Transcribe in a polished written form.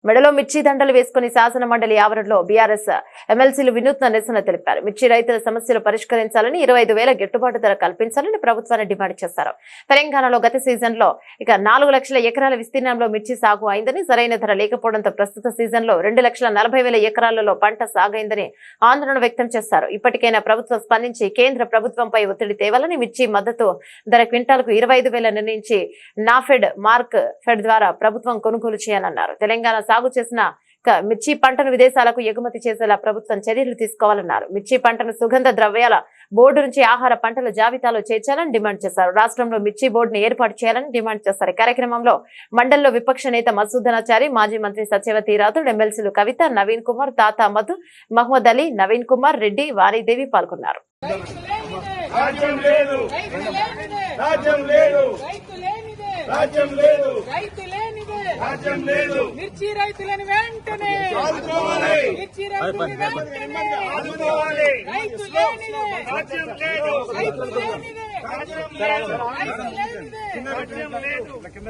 మెడలో మిర్చి దండలు వేసుకుని శాసన మండలి ఆవరణలో బీఆర్ఎస్ ఎమ్మెల్సీలు వినూత్న నిరసన తెలిపారు. మిర్చి రైతుల సమస్యలు పరిష్కరించాలని 25,000 గిట్టుబాటు ధర కల్పించాలని ప్రభుత్వాన్ని డిమాండ్ చేశారు. తెలంగాణలో గత సీజన్లో 4 లక్షల ఎకరాల విస్తీర్ణంలో మిర్చి సాగు అయిందని, సరైన ధర లేకపోవడంతో ప్రస్తుత సీజన్లో 2,40,000 ఎకరాలలో పంట సాగైందని ఆందోళన వ్యక్తం చేశారు. ఇప్పటికైనా ప్రభుత్వం స్పందించి కేంద్ర ప్రభుత్వంపై ఒత్తిడి తేవాలని, మిర్చి మద్దతు ధర క్వింటాల్కు 25,000 నిర్ణయించి నాఫెడ్ మార్క్ ఫెడ్ ద్వారా ప్రభుత్వం కొనుగోలు చేయాలన్నారు. తెలంగాణ సాగు చేసిన మిర్చి పంటను విదేశాలకు ఎగుమతి చేసేలా ప్రభుత్వం చర్యలు తీసుకోవాలన్నారు. మిర్చి పంటను సుగంధ ద్రవ్యాల బోర్డు నుంచి ఆహార పంటల జాబితాలో చేర్చాలని డిమాండ్ చేశారు. రాష్ట్రంలో మిర్చి బోర్డును ఏర్పాటు చేయాలని డిమాండ్ చేశారు. కార్యక్రమంలో మండలిలో విపక్ష నేత మసూదనాచారి, మాజీ మంత్రి సత్యవతి రాథోడ్, ఎమ్మెల్సీలు కవిత, నవీన్ కుమార్, తాతా మధు, మహమ్మద్ అలీ, నవీన్ కుమార్ రెడ్డి, వాణిదేవి పాల్గొన్నారు. మిర్చి రైతులను వెంటనే మిర్చి రైతులను వెంటనే రైతు లేనిదే